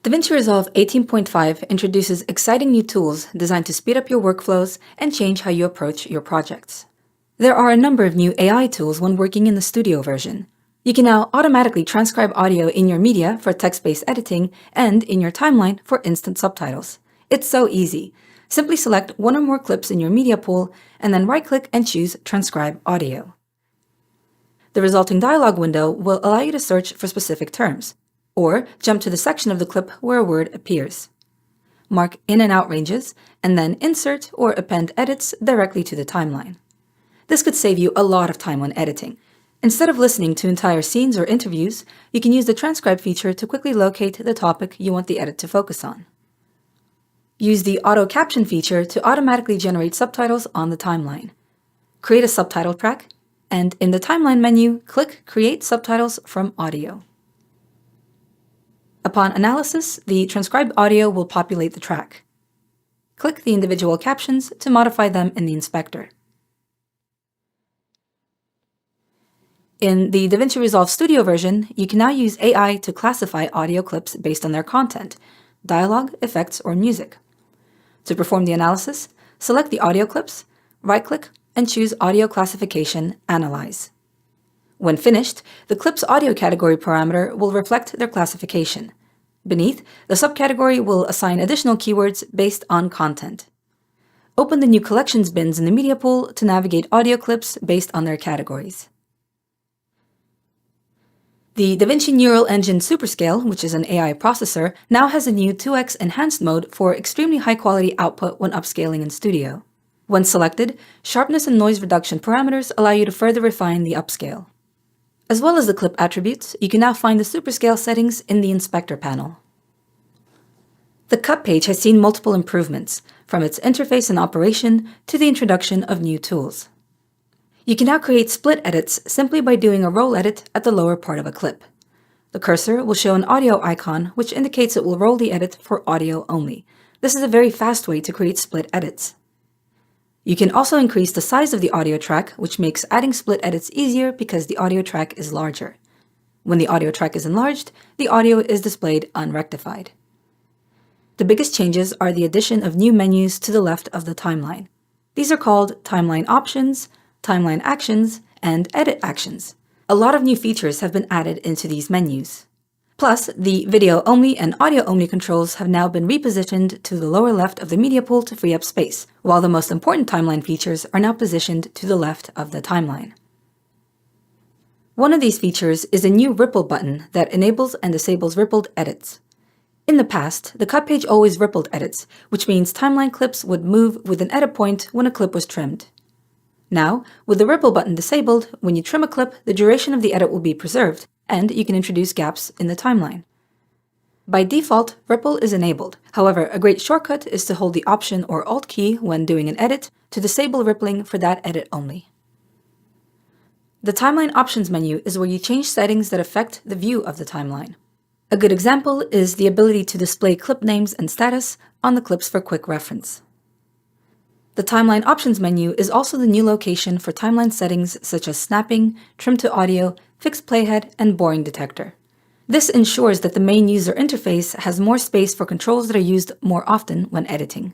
Davinci Resolve 18.5 introduces exciting new tools designed to speed up your workflows and change how you approach your projects. There are a number of new AI tools when working in the studio version. You can now automatically transcribe audio in your media for text-based editing and in your timeline for instant subtitles. It's so easy. Simply select one or more clips in your media pool and then right-click and choose Transcribe Audio. The resulting dialog window will allow you to search for specific terms, or jump to the section of the clip where a word appears. Mark in and out ranges, and then insert or append edits directly to the timeline. This could save you a lot of time when editing. Instead of listening to entire scenes or interviews, you can use the transcribe feature to quickly locate the topic you want the edit to focus on. Use the auto caption feature to automatically generate subtitles on the timeline. Create a subtitle track, and in the timeline menu, click Create Subtitles from Audio. Upon analysis, the transcribed audio will populate the track. Click the individual captions to modify them in the inspector. In the Davinci Resolve Studio version, you can now use AI to classify audio clips based on their content, dialogue, effects, or music. To perform the analysis, select the audio clips, right-click, and choose Audio Classification Analyze. When finished, the clip's audio category parameter will reflect their classification. Beneath, the subcategory will assign additional keywords based on content. Open the new collections bins in the media pool to navigate audio clips based on their categories. The Davinci Neural Engine Superscale, which is an AI processor, now has a new 2x enhanced mode for extremely high-quality output when upscaling in Studio. When selected, sharpness and noise reduction parameters allow you to further refine the upscale. As well as the clip attributes, you can now find the Superscale settings in the Inspector panel. The Cut page has seen multiple improvements, from its interface and operation to the introduction of new tools. You can now create split edits simply by doing a roll edit at the lower part of a clip. The cursor will show an audio icon, which indicates it will roll the edit for audio only. This is a very fast way to create split edits. You can also increase the size of the audio track, which makes adding split edits easier because the audio track is larger. When the audio track is enlarged, the audio is displayed unrectified. The biggest changes are the addition of new menus to the left of the timeline. These are called Timeline Options, Timeline Actions, and Edit Actions. A lot of new features have been added into these menus. Plus, the video-only and audio-only controls have now been repositioned to the lower left of the media pool to free up space, while the most important timeline features are now positioned to the left of the timeline. One of these features is a new ripple button that enables and disables rippled edits. In the past, the cut page always rippled edits, which means timeline clips would move with an edit point when a clip was trimmed. Now, with the ripple button disabled, when you trim a clip, the duration of the edit will be preserved, and you can introduce gaps in the timeline. By default, ripple is enabled. However, a great shortcut is to hold the Option or Alt key when doing an edit to disable rippling for that edit only. The Timeline Options menu is where you change settings that affect the view of the timeline. A good example is the ability to display clip names and status on the clips for quick reference. The Timeline Options menu is also the new location for timeline settings such as snapping, trim to audio, fixed playhead, and boring detector. This ensures that the main user interface has more space for controls that are used more often when editing.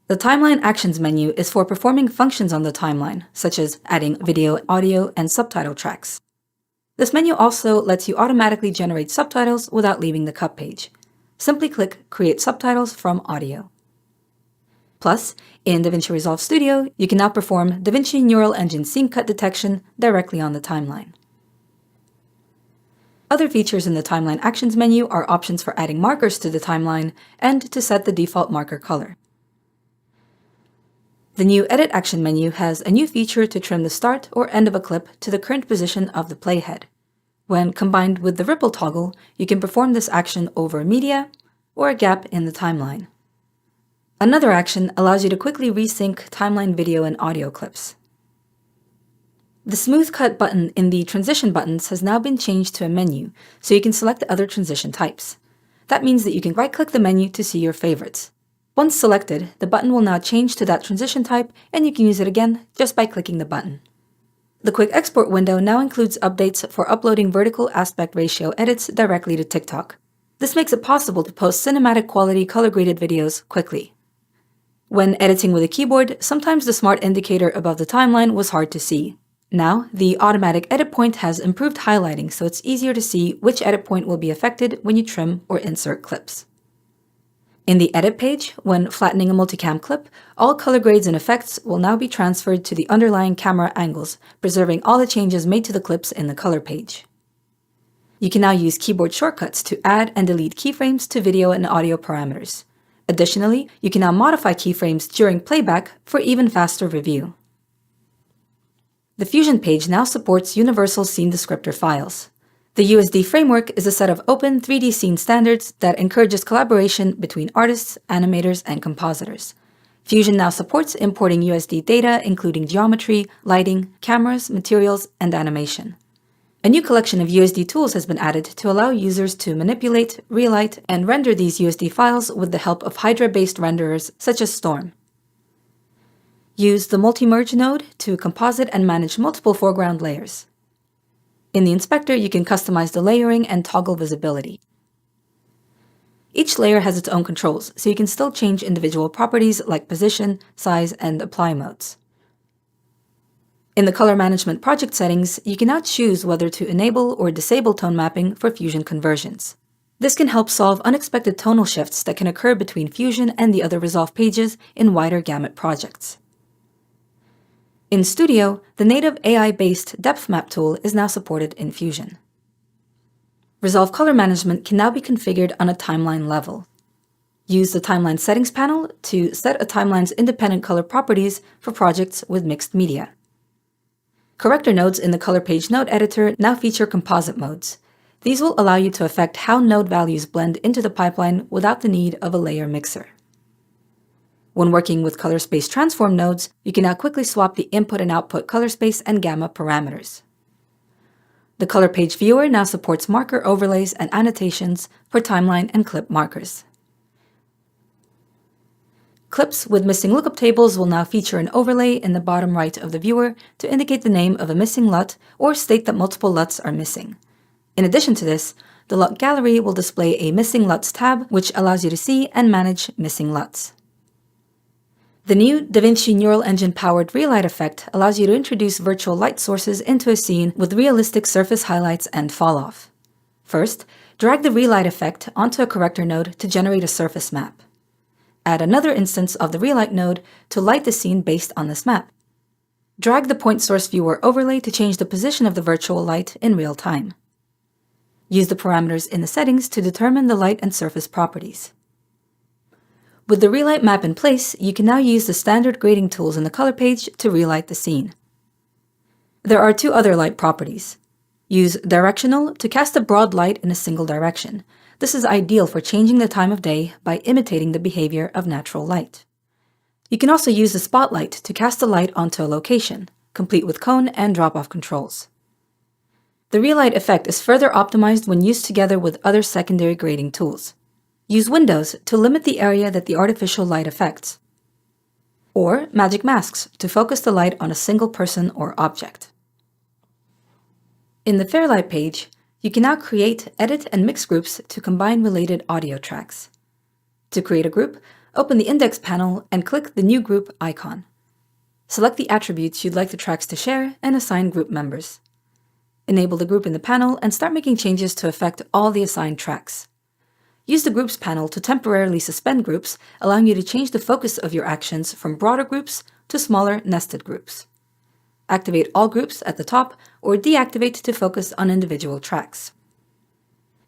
The Timeline Actions menu is for performing functions on the timeline, such as adding video, audio, and subtitle tracks. This menu also lets you automatically generate subtitles without leaving the cut page. Simply click Create Subtitles from Audio. Plus, in Davinci Resolve Studio, you can now perform Davinci Neural Engine scene cut detection directly on the timeline. Other features in the Timeline Actions menu are options for adding markers to the timeline and to set the default marker color. The new Edit Action menu has a new feature to trim the start or end of a clip to the current position of the playhead. When combined with the ripple toggle, you can perform this action over media or a gap in the timeline. Another action allows you to quickly resync timeline video and audio clips. The Smooth Cut button in the Transition buttons has now been changed to a menu, so you can select other transition types. That means that you can right-click the menu to see your favorites. Once selected, the button will now change to that transition type, and you can use it again just by clicking the button. The Quick Export window now includes updates for uploading vertical aspect ratio edits directly to TikTok. This makes it possible to post cinematic quality color-graded videos quickly. When editing with a keyboard, sometimes the smart indicator above the timeline was hard to see. Now, the automatic edit point has improved highlighting, so it's easier to see which edit point will be affected when you trim or insert clips. In the edit page, when flattening a multicam clip, all color grades and effects will now be transferred to the underlying camera angles, preserving all the changes made to the clips in the color page. You can now use keyboard shortcuts to add and delete keyframes to video and audio parameters. Additionally, you can now modify keyframes during playback for even faster review. The Fusion page now supports universal scene descriptor files. The USD framework is a set of open 3D scene standards that encourages collaboration between artists, animators, and compositors. Fusion now supports importing USD data including geometry, lighting, cameras, materials, and animation. A new collection of USD tools has been added to allow users to manipulate, relight, and render these USD files with the help of Hydra-based renderers such as Storm. Use the Multi-Merge node to composite and manage multiple foreground layers. In the inspector, you can customize the layering and toggle visibility. Each layer has its own controls, so you can still change individual properties like position, size, and apply modes. In the color management project settings, you can now choose whether to enable or disable tone mapping for Fusion conversions. This can help solve unexpected tonal shifts that can occur between Fusion and the other Resolve pages in wider gamut projects. In Studio, the native AI-based depth map tool is now supported in Fusion. Resolve color management can now be configured on a timeline level. Use the Timeline Settings panel to set a timeline's independent color properties for projects with mixed media. Corrector nodes in the Color Page Node Editor now feature composite modes. These will allow you to affect how node values blend into the pipeline without the need of a layer mixer. When working with color space transform nodes, you can now quickly swap the input and output color space and gamma parameters. The Color Page Viewer now supports marker overlays and annotations for timeline and clip markers. Clips with missing lookup tables will now feature an overlay in the bottom right of the viewer to indicate the name of a missing LUT or state that multiple LUTs are missing. In addition to this, the LUT gallery will display a Missing LUTs tab, which allows you to see and manage missing LUTs. The new Davinci Neural Engine-powered relight effect allows you to introduce virtual light sources into a scene with realistic surface highlights and falloff. First, drag the relight effect onto a corrector node to generate a surface map. Add another instance of the relight node to light the scene based on this map. Drag the point source viewer overlay to change the position of the virtual light in real time. Use the parameters in the settings to determine the light and surface properties. With the relight map in place, you can now use the standard grading tools in the color page to relight the scene. There are two other light properties. Use directional to cast a broad light in a single direction. This is ideal for changing the time of day by imitating the behavior of natural light. You can also use the spotlight to cast a light onto a location, complete with cone and drop-off controls. The relight effect is further optimized when used together with other secondary grading tools. Use windows to limit the area that the artificial light affects, or magic masks to focus the light on a single person or object. In the Fairlight page, you can now create, edit, and mix groups to combine related audio tracks. To create a group, open the Index panel and click the New Group icon. Select the attributes you'd like the tracks to share and assign group members. Enable the group in the panel and start making changes to affect all the assigned tracks. Use the Groups panel to temporarily suspend groups, allowing you to change the focus of your actions from broader groups to smaller, nested groups. Activate all groups at the top or deactivate to focus on individual tracks.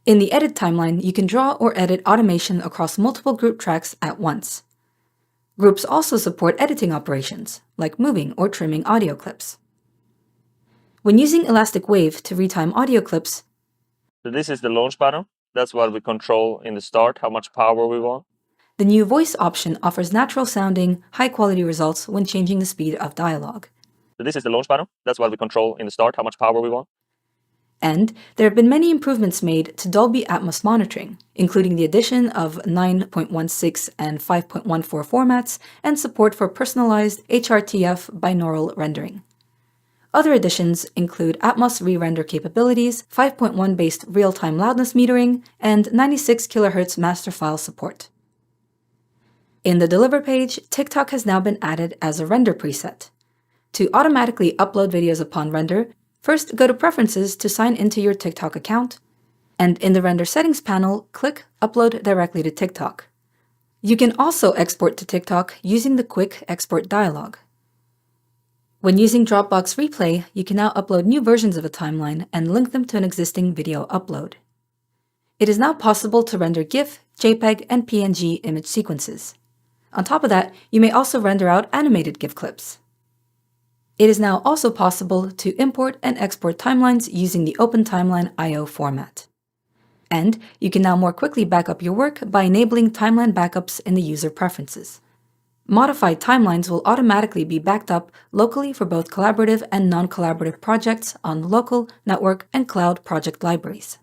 In the Edit timeline, you can draw or edit automation across multiple group tracks at once. Groups also support editing operations, like moving or trimming audio clips. When using Elastic Wave to retime audio clips, So this is the launch button. That's what we control in the start, how much power we want. the new Voice option offers natural-sounding, high-quality results when changing the speed of dialogue. So this is the launch button. That's what we control in the start, how much power we want. And there have been many improvements made to Dolby Atmos monitoring, including the addition of 9.16 and 5.14 formats and support for personalized HRTF binaural rendering. Other additions include Atmos re-render capabilities, 5.1 based real-time loudness metering, and 96 kHz master file support. In the Deliver page, TikTok has now been added as a render preset. To automatically upload videos upon render, first go to Preferences to sign into your TikTok account, and in the Render Settings panel, click Upload directly to TikTok. You can also export to TikTok using the Quick Export dialog. When using Dropbox Replay, you can now upload new versions of a timeline and link them to an existing video upload. It is now possible to render GIF, JPEG, and PNG image sequences. On top of that, you may also render out animated GIF clips. It is now also possible to import and export timelines using the OpenTimeline I/O format. And you can now more quickly back up your work by enabling timeline backups in the user preferences. Modified timelines will automatically be backed up locally for both collaborative and non-collaborative projects on local, network, and cloud project libraries.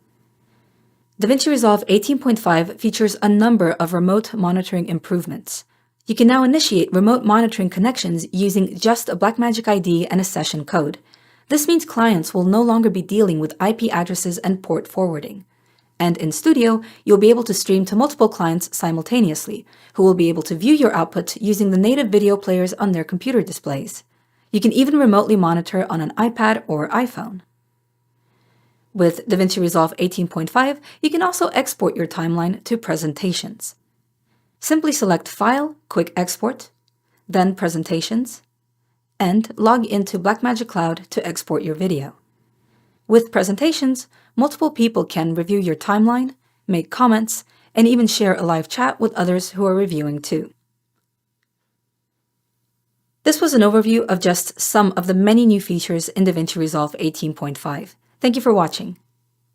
Davinci Resolve 18.5 features a number of remote monitoring improvements. You can now initiate remote monitoring connections using just a Blackmagic ID and a session code. This means clients will no longer be dealing with IP addresses and port forwarding. And in Studio, you'll be able to stream to multiple clients simultaneously, who will be able to view your output using the native video players on their computer displays. You can even remotely monitor on an iPad or iPhone. With Davinci Resolve 18.5, you can also export your timeline to presentations. Simply select File, Quick Export, then Presentations, and log into Blackmagic Cloud to export your video. With presentations, multiple people can review your timeline, make comments, and even share a live chat with others who are reviewing too. This was an overview of just some of the many new features in Davinci Resolve 18.5. Thank you for watching.